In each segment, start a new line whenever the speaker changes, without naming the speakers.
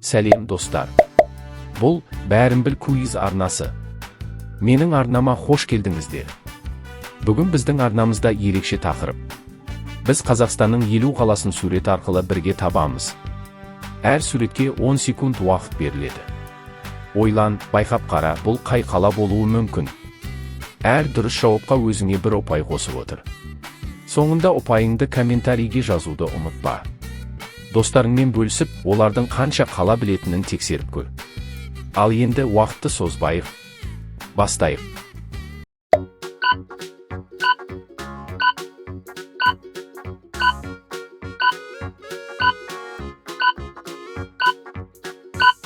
Сәлем достар. Бұл бәрін біл куиз арнасы. Менің арнама хош келдіңіздер. Бүгін біздің арнамызда ерекше тақырып. Біз Қазақстанның 50 қаласын сурет арқылы бірге табамыз. Әр суретке 10 секунд уақыт беріледі. Ойлан, байқап қара, бұл қай қала болуы мүмкін? Әр дұрыс жауапқа өзіңе бір ұпай қосып отыр. Соңында ұпайыңды комментарийге жазуды ұмытпа. Достарыңмен бөлісіп, олардың қанша қала білетінін тексеріп көр. Ал енді уақытты созбайық. Бастайық.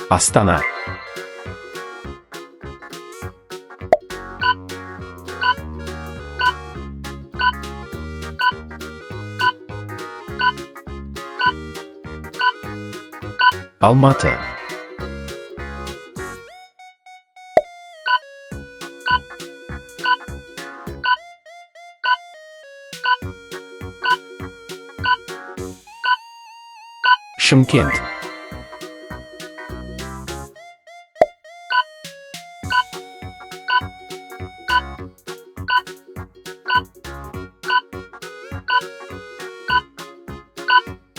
Астана. Алматы. Шымкент.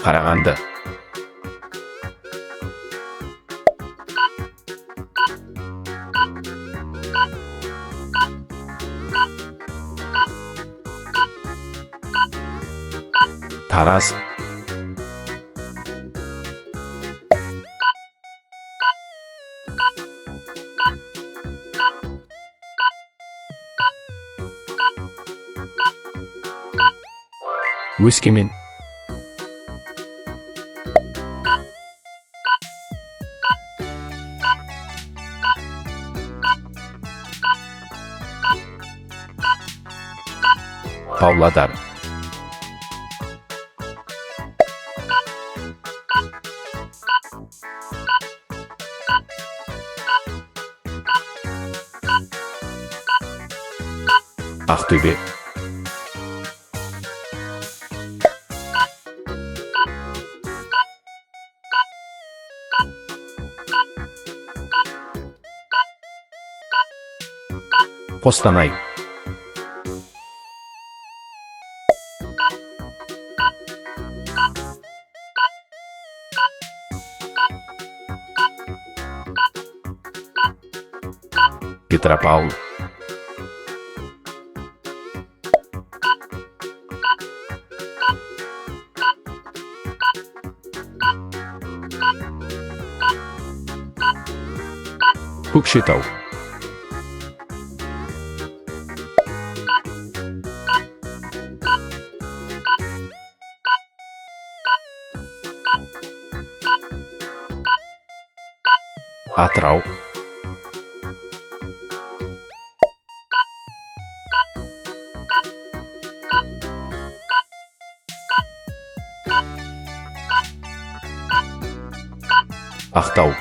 Қарағанды. Тараз. Өскемен. Павлодар. Ақтөбе. Қостанай. Петропавл. Көкшетау. Атырау. Ақтау.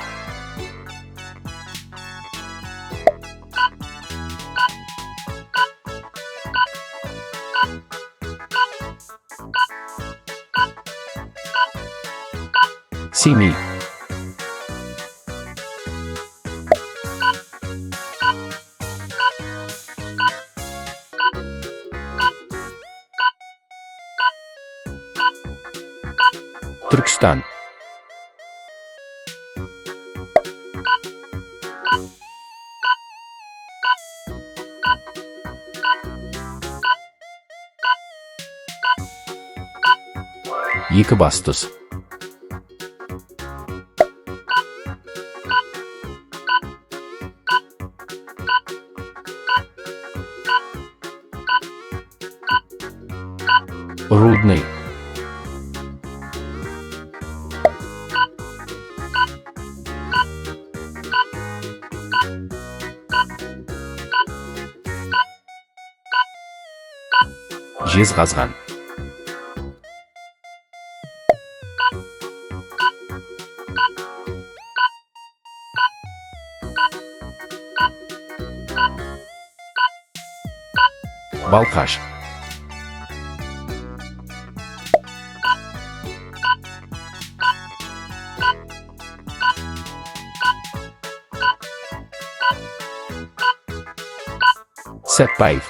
Семей. Түркістан. Екібастұз. Рудный. Жезқазған. Балқаш. Сәтбаев.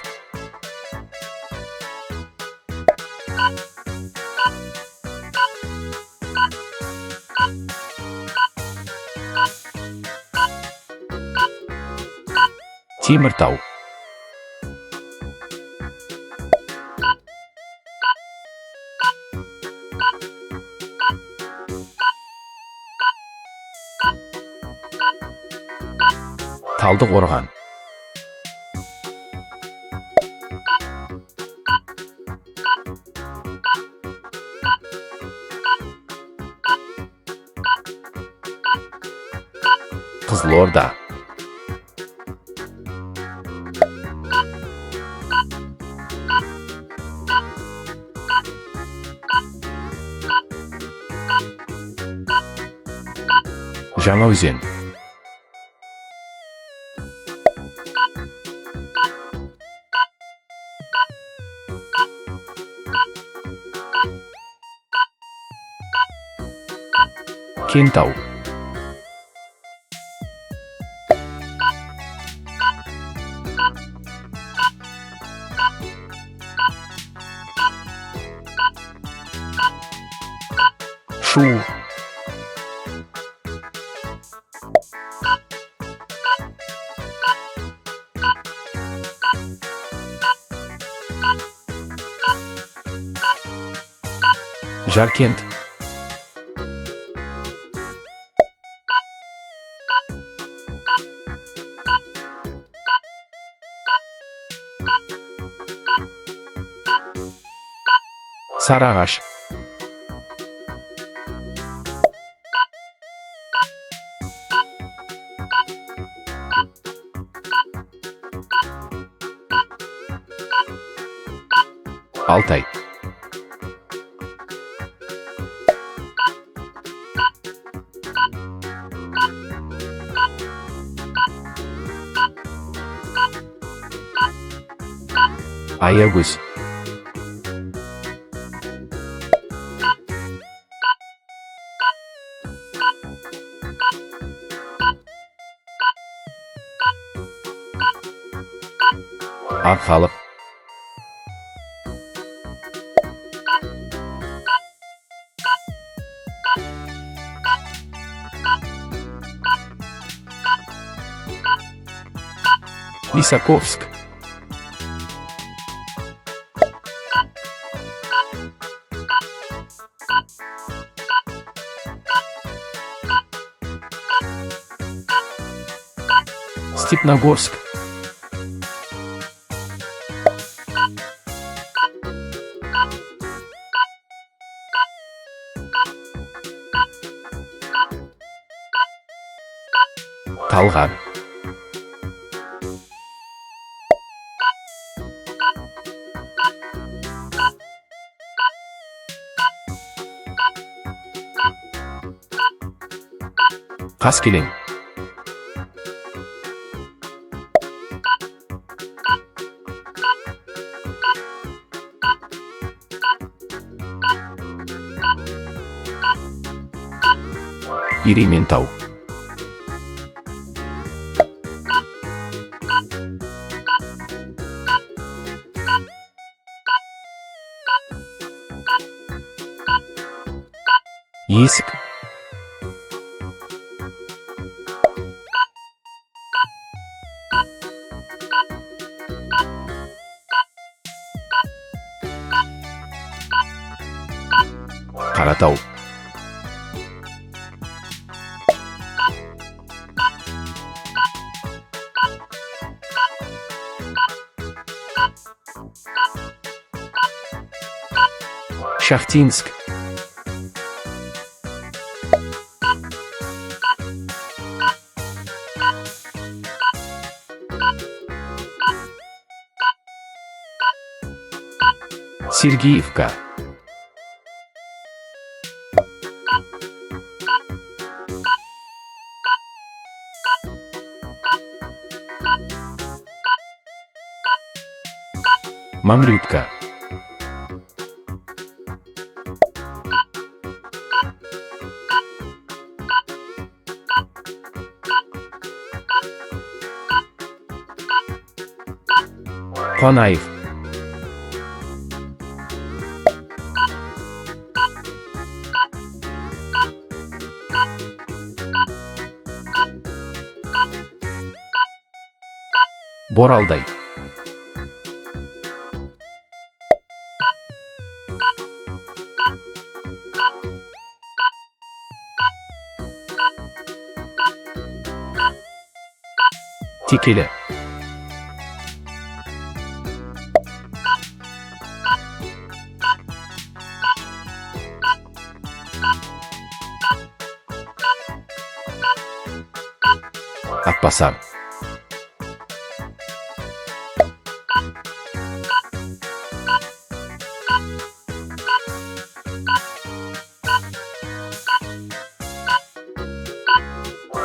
Теміртау. Талдықорған. Қызылорда. Жаңаөзен. Кентау. Шу. Жаркент. Сарыағаш. Алтай. Аягөз. Арқалық. Лисаковск. Степногорск. Талғар. Қаскелең. Ерейментау. Есік. Қаратау. Шахтинск. Сергеевка. Мамлютка. Қуанаев. Боралдай. Текелі. Атбасар.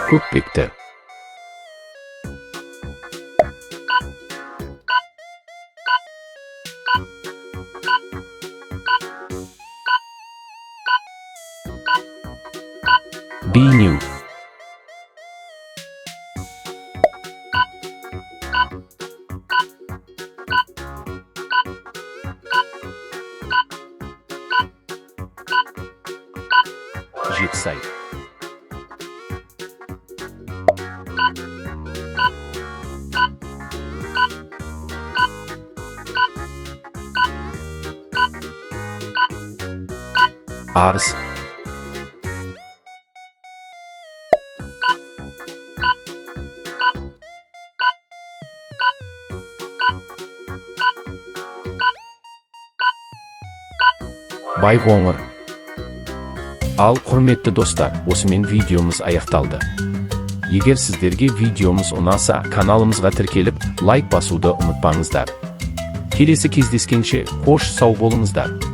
Көкпекті. Бейнеу. Жетісай. Арыс. Байқоңыр. Ал, құрметті достар, осымен видеомыз аяқталды. Егер сіздерге видеомыз ұнаса, каналымызға тіркеліп, лайк басуды ұмытпаңыздар. Келесі кездескенше, қош сау болыңыздар.